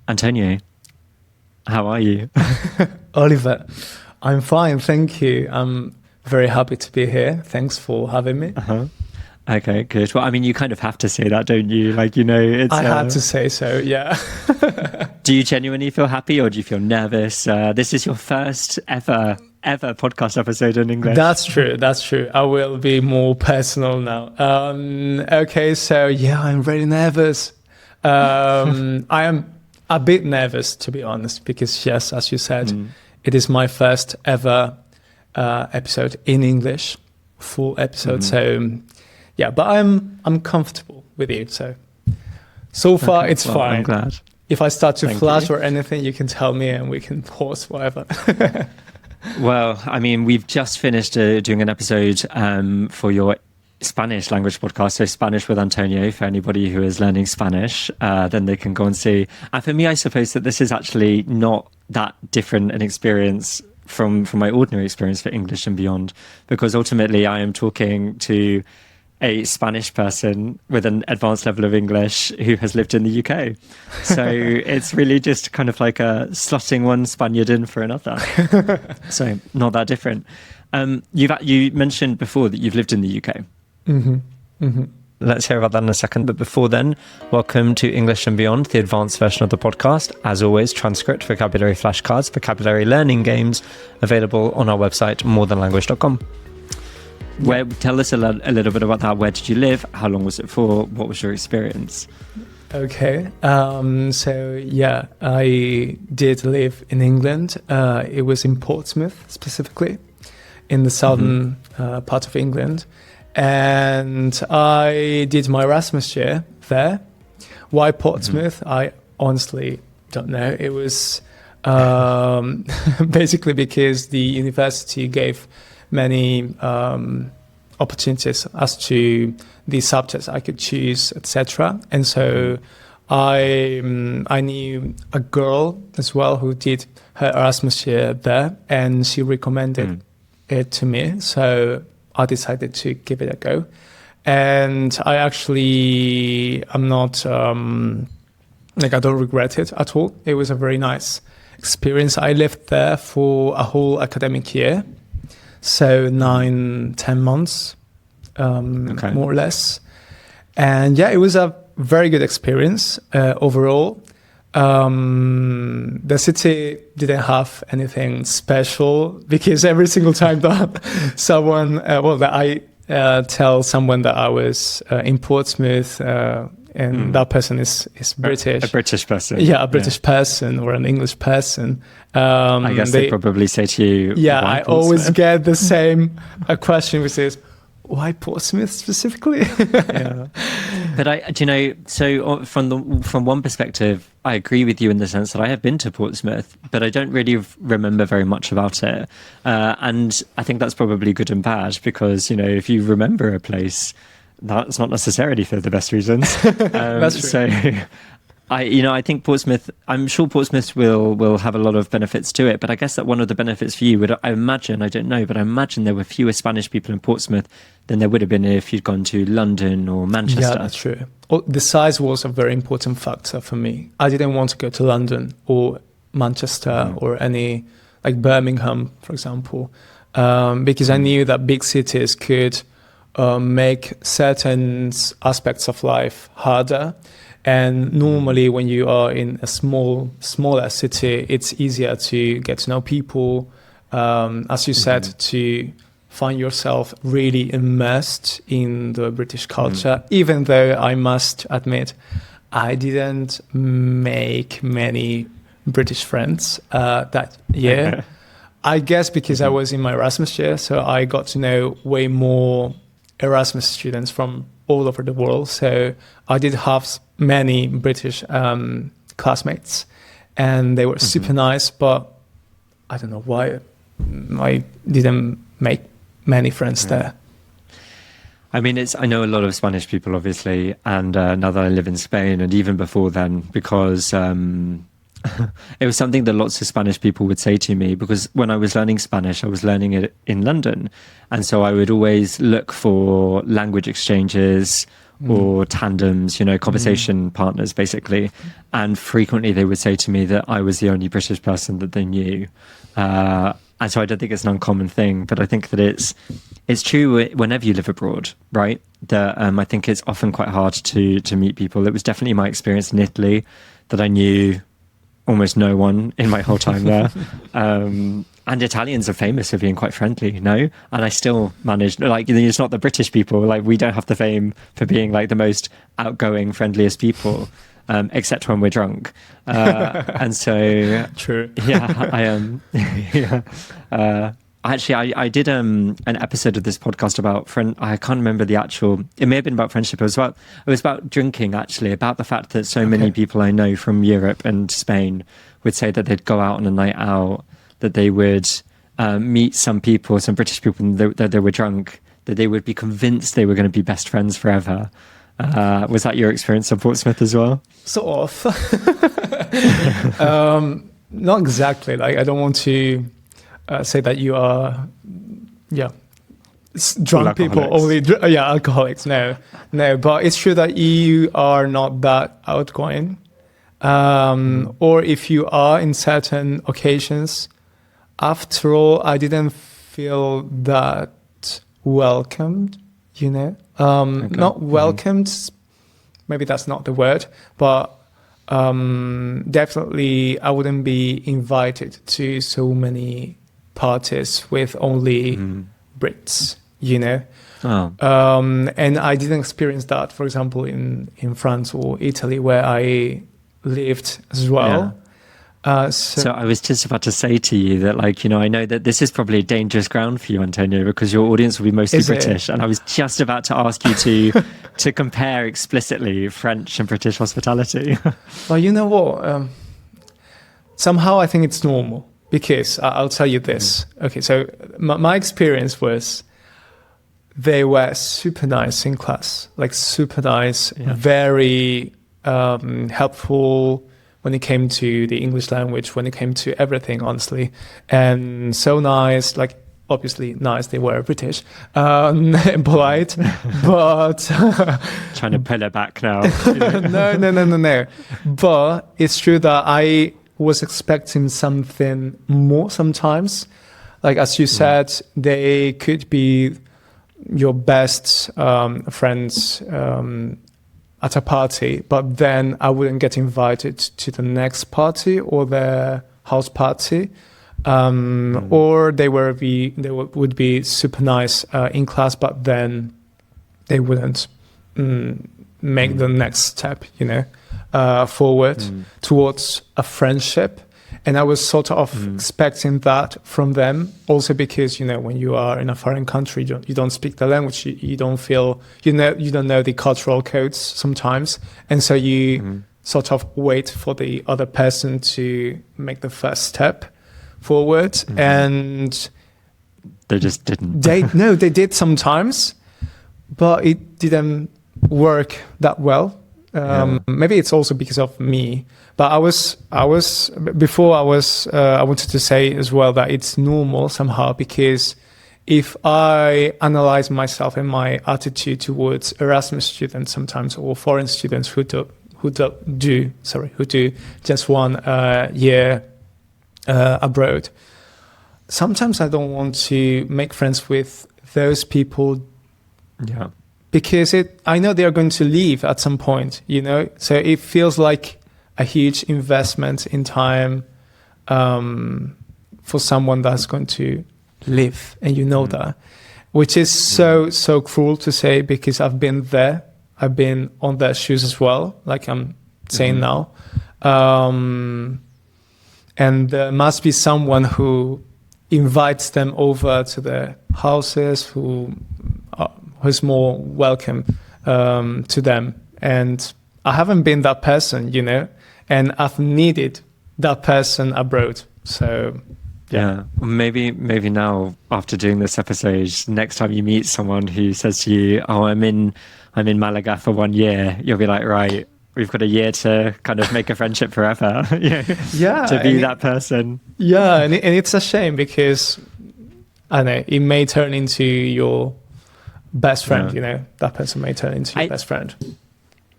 Antonio, how are you? Oliver, I'm fine, thank you. I'm very happy to be here. Thanks for having me. Okay, good. Well, I mean, you kind of have to say that, don't you? Like, it's... I had to say so, yeah. Do you genuinely feel happy or do you feel nervous? This is your first ever podcast episode in English. That's true. I will be more personal now. Okay, so yeah, I'm very nervous. I am a bit nervous, to be honest, because yes, as you said, it is my first ever episode in English, full episode. So yeah, but I'm comfortable with it. So far okay, it's fine. I'm glad. If I start to Thank flash you. or anything, you can tell me and we can pause, whatever. Well, I mean, we've just finished doing an episode for your Spanish language podcast, so Spanish with Antonio, for anybody who is learning Spanish, then they can go and see. And for me, I suppose that this is actually not that different an experience from my ordinary experience for English and beyond, because ultimately I am talking to a Spanish person with an advanced level of English who has lived in the UK. So it's really just kind of like slotting one Spaniard in for another. So not that different. You mentioned before that you've lived in the UK. Let's hear about that in a second. But before then, welcome to English and Beyond, the advanced version of the podcast. As always, transcript, vocabulary flashcards, vocabulary learning games, available on our website, morethanlanguage.com. Tell us a little bit about that. Where did you live? How long was it for? What was your experience? Okay, so yeah, I did live in England. It was in Portsmouth, specifically, in the southern part of England. And I did my Erasmus year there. Why Portsmouth? I honestly don't know. It was basically because the university gave many opportunities as to the subjects I could choose, etc. And so I knew a girl as well who did her Erasmus year there, and she recommended it to me. So I decided to give it a go. And I actually am not, I don't regret it at all. It was a very nice experience. I lived there for a whole academic year. So 9-10 months, more or less. And yeah, it was a very good experience overall. The city didn't have anything special because every single time that someone, that I tell someone that I was in Portsmouth, and that person is British. A British person. Yeah, a British person or an English person. I guess they probably say to you, yeah, why I always Portsmouth? get the same question, which is, why Portsmouth specifically? Yeah. But so from one perspective, I agree with you in the sense that I have been to Portsmouth, but I don't really remember very much about it. And I think that's probably good and bad because, if you remember a place, that's not necessarily for the best reasons. That's true. So I think Portsmouth, I'm sure Portsmouth will have a lot of benefits to it, but I guess that one of the benefits for you would, I imagine, I don't know, but I imagine there were fewer Spanish people in Portsmouth than there would have been if you'd gone to London or Manchester. Yeah, that's true. The size was a very important factor for me. I didn't want to go to London or Manchester or any, like Birmingham, for example, because I knew that big cities could make certain aspects of life harder. And normally when you are in a smaller city, it's easier to get to know people, as you said, to find yourself really immersed in the British culture, even though I must admit, I didn't make many British friends that year. I guess because I was in my Erasmus year, so I got to know way more Erasmus students from all over the world. So I did have many British classmates, and they were super nice, but I don't know why I didn't make many friends there. I mean, I know a lot of Spanish people, obviously, and now that I live in Spain, and even before then, because it was something that lots of Spanish people would say to me, because when I was learning Spanish, I was learning it in London. And so I would always look for language exchanges or tandems, conversation partners, basically. And frequently they would say to me that I was the only British person that they knew. And so I don't think it's an uncommon thing, but I think that it's true whenever you live abroad, right? That I think it's often quite hard to meet people. It was definitely my experience in Italy that I knew almost no one in my whole time there. And Italians are famous for being quite friendly, no? And I still managed, it's not the British people, we don't have the fame for being the most outgoing, friendliest people, except when we're drunk. And so... True. Yeah, I am. Actually, I did an episode of this podcast about I can't remember the actual. It may have been about friendship. It was about drinking. Actually, about the fact that so many people I know from Europe and Spain would say that they'd go out on a night out, that they would meet some people, some British people, and that they were drunk, that they would be convinced they were going to be best friends forever. Was that your experience at Portsmouth as well? Sort of. Not exactly. I don't want to say that you are, drunk people only. Alcoholics. No. But it's true that you are not that outgoing, or if you are in certain occasions. After all, I didn't feel that welcomed. Not welcomed. Maybe that's not the word, but definitely I wouldn't be invited to so many parties with only Brits, and I didn't experience that, for example, in France or Italy, where I lived as well. So I was just about to say to you that, I know that this is probably dangerous ground for you, Antonio, because your audience will be mostly British. And I was just about to ask you to compare explicitly French and British hospitality. Well, you know what? Somehow I think it's normal, because I'll tell you this. Okay, so my experience was they were super nice in class, super nice, very helpful when it came to the English language, when it came to everything, honestly. And so nice, obviously nice, they were British, and polite, but... Trying to pull it back now. No. But it's true that I was expecting something more sometimes. As you said, they could be your best friends at a party, but then I wouldn't get invited to the next party or the house party, or they would be super nice in class, but then they wouldn't make the next step, forward towards a friendship. And I was sort of expecting that from them, also because, when you are in a foreign country, you don't speak the language, you don't feel, you don't know the cultural codes sometimes. And so you sort of wait for the other person to make the first step forward. And they just didn't. They did sometimes, but it didn't work that well. Maybe it's also because of me, but I wanted to say as well that it's normal somehow, because if I analyze myself and my attitude towards Erasmus students sometimes, or foreign students who do just 1 year abroad, sometimes I don't want to make friends with those people. Yeah. Because I know they are going to leave at some point, so it feels like a huge investment in time for someone that's going to live, and that, which is so cruel to say, because I've been there, I've been on their shoes as well, like I'm saying now, and there must be someone who invites them over to their houses, who's more welcome to them. And I haven't been that person, and I've needed that person abroad. So yeah, maybe now, after doing this episode, next time you meet someone who says to you, "Oh, I'm in Malaga for 1 year," you'll be like, right, we've got a year to kind of make a friendship forever. To be that person. Yeah, and it's a shame, because I don't know, it may turn into your best friend, that person may turn into your best friend.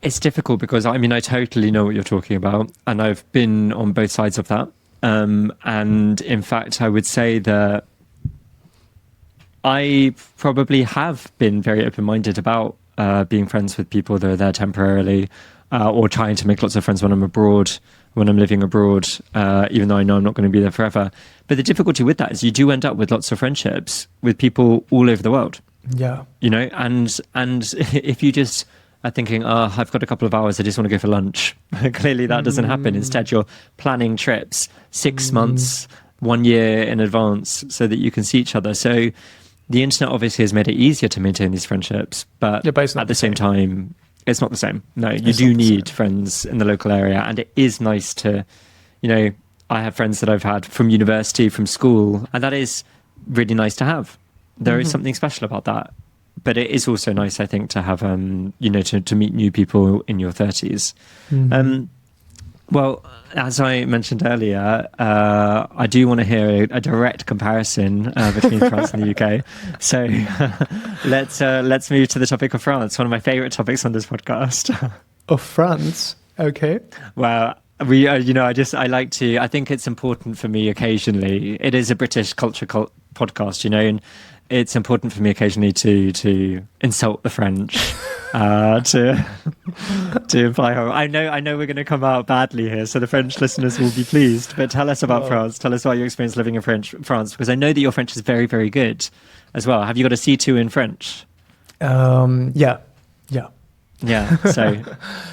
It's difficult because, I totally know what you're talking about, and I've been on both sides of that. And in fact, I would say that I probably have been very open-minded about being friends with people that are there temporarily, or trying to make lots of friends when I'm abroad, when I'm living abroad, even though I know I'm not going to be there forever. But the difficulty with that is you do end up with lots of friendships with people all over the world. Yeah. And if you just are thinking, I've got a couple of hours, I just want to go for lunch. Clearly that doesn't happen. Instead, you're planning trips 6 months, 1 year in advance so that you can see each other. So the internet obviously has made it easier to maintain these friendships, but at the same time, it's not the same. No, you do need friends in the local area. And it is nice to, I have friends that I've had from university, from school, and that is really nice to have. There is something special about that. But it is also nice, I think, to have, to meet new people in your 30s. Well, as I mentioned earlier, I do want to hear a direct comparison between France and the UK. So let's move to the topic of France, one of my favourite topics on this podcast. Of France? Okay. Well, I think it's important for me occasionally. It is a British culture podcast, and it's important for me occasionally to insult the French, to imply horror. I know we're going to come out badly here, so the French listeners will be pleased. But tell us about France. Tell us about your experience living in France, because I know that your French is very, very good as well. Have you got a C2 in French? Yeah. So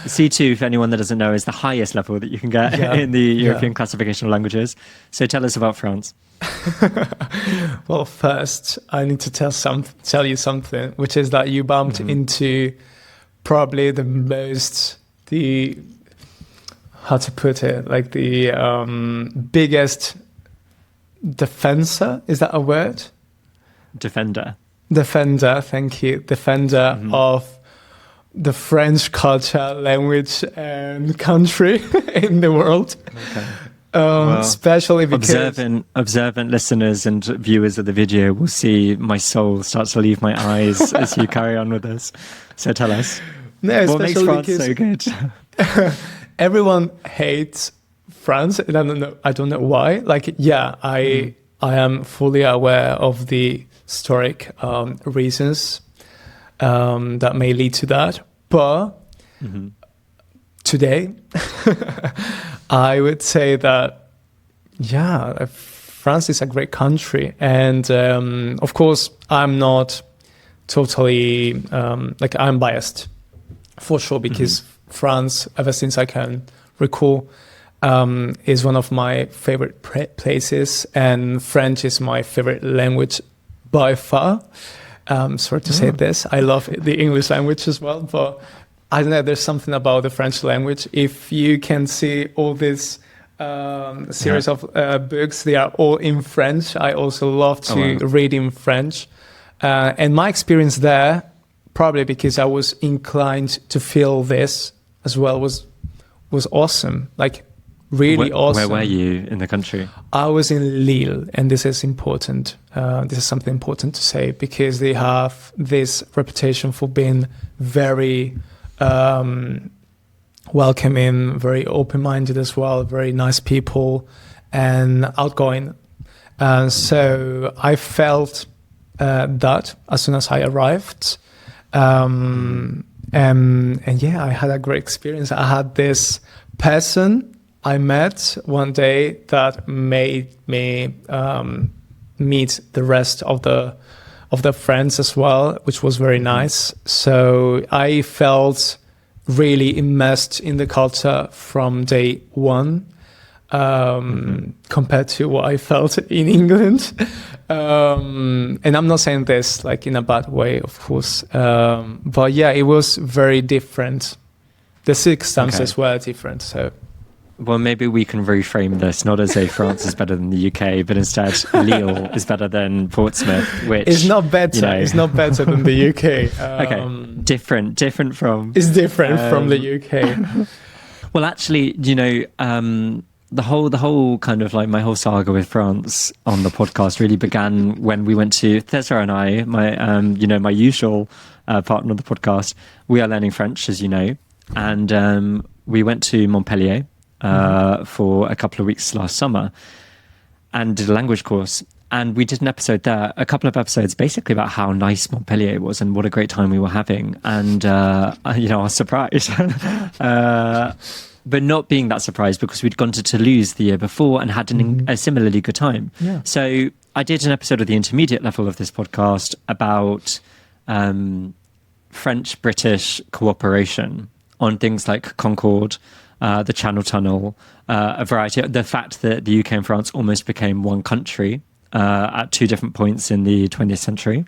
C2, for anyone that doesn't know, is the highest level that you can get in the European classification of languages. So tell us about France. Well, first, I need to tell you something, which is that you bumped into probably how to put it, like the biggest defensor. Is that a word? Defender, thank you. Defender of the French culture, language, and country in the world. Okay. Especially because observant listeners and viewers of the video will see my soul start to leave my eyes as you carry on with this. So tell us, what makes France so good? Everyone hates France, and I don't know why. I am fully aware of the historic reasons that may lead to that, but today I would say that France is a great country, and of course I'm not totally I'm biased for sure, because France, ever since I can recall, is one of my favorite places, and French is my favorite language by far. Sorry to say this, I love the English language as well, but I don't know, there's something about the French language. If you can see all this series of books, they are all in French. I also love to read in French. And my experience there, probably because I was inclined to feel this as well, was awesome. Really awesome. Where were you in the country? I was in Lille, and this is important. This is something important to say, because they have this reputation for being very welcoming, very open-minded as well, very nice people, and outgoing. So I felt that as soon as I arrived. And I had a great experience. I had this person I met one day that made me meet the rest of the friends as well, which was very nice. So I felt really immersed in the culture from day one, compared to what I felt in England. And I'm not saying this in a bad way, of course. But yeah, it was very different. The circumstances were different, so... Well, maybe we can reframe this, not as if France is better than the UK, but instead Lille is better than Portsmouth, which... It's not better. It's not better than the UK. Okay, different from... It's different from the UK. Well, actually, the whole kind of like my whole saga with France on the podcast really began when we went to César and I, my usual partner of the podcast. We are learning French, as you know, and we went to Montpellier for a couple of weeks last summer and did a language course. And we did an episode there, a couple of episodes, basically about how nice Montpellier was and what a great time we were having. And, I was surprised. But not being that surprised because we'd gone to Toulouse the year before and had a similarly good time. Yeah. So I did an episode of the intermediate level of this podcast about French-British cooperation on things like Concorde, the Channel Tunnel, a variety of the fact that the UK and France almost became one country at two different points in the 20th century,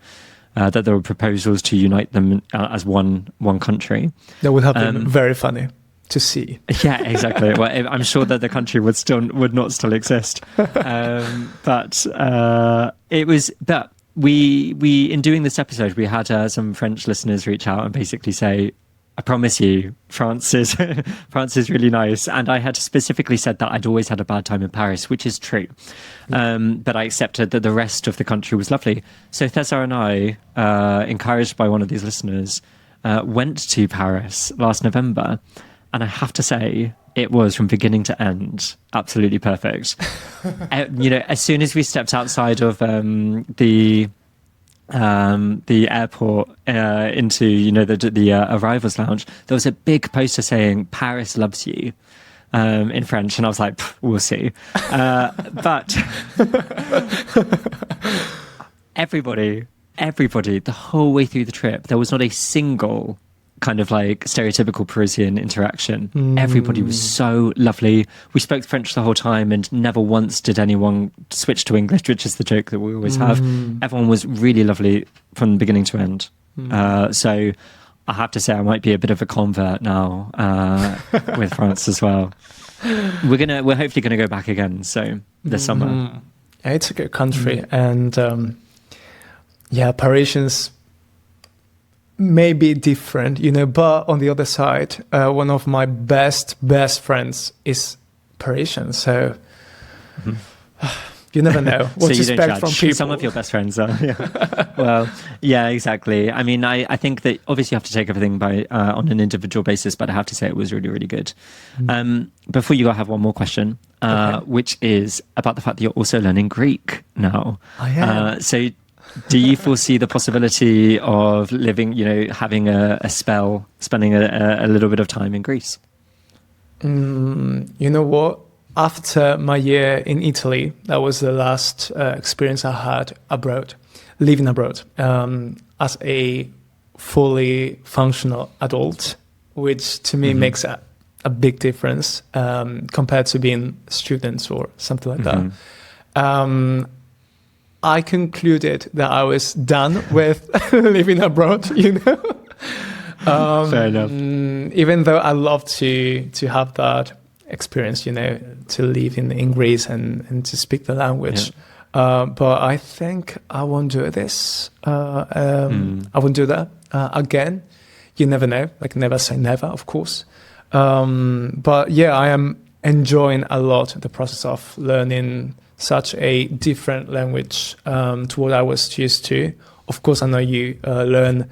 that there were proposals to unite them as one country. That would have been very funny to see. Yeah, exactly. Well, I'm sure that the country would not still exist. But we in doing this episode, we had some French listeners reach out and basically say, I promise you, France is really nice. And I had specifically said that I'd always had a bad time in Paris, which is true. But I accepted that the rest of the country was lovely. So César and I, encouraged by one of these listeners, went to Paris last November. And I have to say, it was from beginning to end absolutely perfect. As soon as we stepped outside of the airport into the arrivals lounge, there was a big poster saying "Paris loves you" in French, and I was like, we'll see. But everybody, the whole way through the trip, there was not a single kind of like stereotypical Parisian interaction. Everybody was so lovely. We spoke French the whole time and never once did anyone switch to English, which is the joke that we always have. Everyone was really lovely from beginning to end. So I have to say I might be a bit of a convert now with France as well. We're hopefully gonna go back again. So this summer. Yeah, it's a good country, and Parisians may be different, but on the other side, one of my best friends is Parisian, so you never know what to expect from people. Some of your best friends are. Yeah. Well, yeah, exactly. I mean, I think that obviously you have to take everything by on an individual basis, but I have to say it was really, really good. Before you go, I have one more question, which is about the fact that you're also learning Greek now. I am. So do you foresee the possibility of living, having a spell, spending a little bit of time in Greece? You know what? After my year in Italy, that was the last experience I had abroad, living abroad, as a fully functional adult, which to me makes a big difference compared to being students or something like that. I concluded that I was done with living abroad, Fair enough. Even though I love to have that experience, to live in Greece and to speak the language. But I think I won't do this. I won't do that again. You never know, like never say never, of course. But yeah, I am enjoying a lot the process of learning such a different language to what I was used to. Of course, I know you learn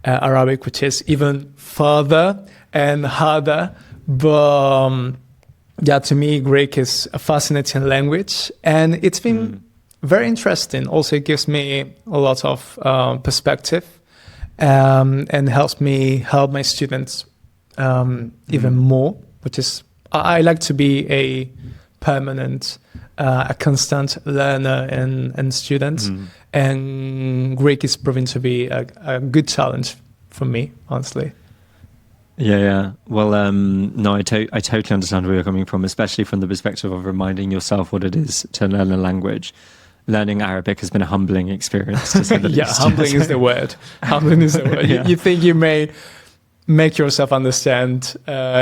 Arabic, which is even further and harder. But to me, Greek is a fascinating language, and it's been very interesting. Also, it gives me a lot of perspective and helps me help my students even more, which is, I like to be a permanent, a constant learner and student. And Greek is proving to be a good challenge for me, honestly. Yeah. Well, no, I totally understand where you're coming from, especially from the perspective of reminding yourself what it is to learn a language. Learning Arabic has been a humbling experience, to say the least. Humbling is the word. Humbling is the word. Yeah. You think you may make yourself understand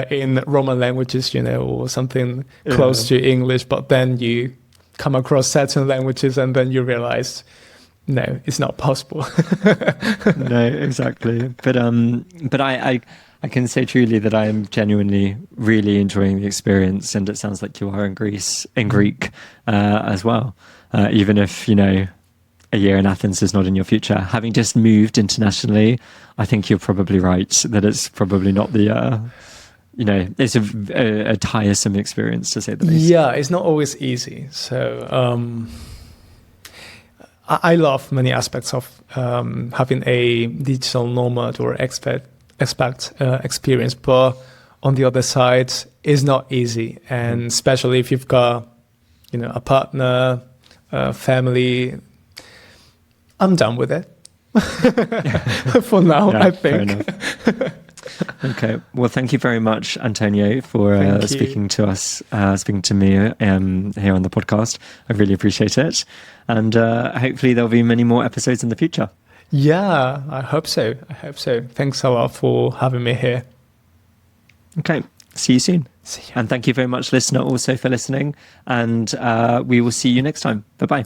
in Roman languages, or something close to English, but then you come across certain languages and then you realize, no, it's not possible. No, exactly. But I can say truly that I am genuinely really enjoying the experience, and it sounds like you are in Greek as well. Even if, a year in Athens is not in your future. Having just moved internationally, I think you're probably right that it's probably not the, it's a tiresome experience, to say the least. Yeah, it's not always easy. So I love many aspects of having a digital nomad or expat experience, but on the other side, it's not easy. And especially if you've got, a partner, family, I'm done with it for now, I think. Fair enough. Okay. Well, thank you very much, Antonio, for speaking to us, speaking to me here on the podcast. I really appreciate it. And hopefully there'll be many more episodes in the future. Yeah, I hope so. Thanks a lot for having me here. Okay. See you soon. See you. And thank you very much, listener, also for listening. And we will see you next time. Bye-bye.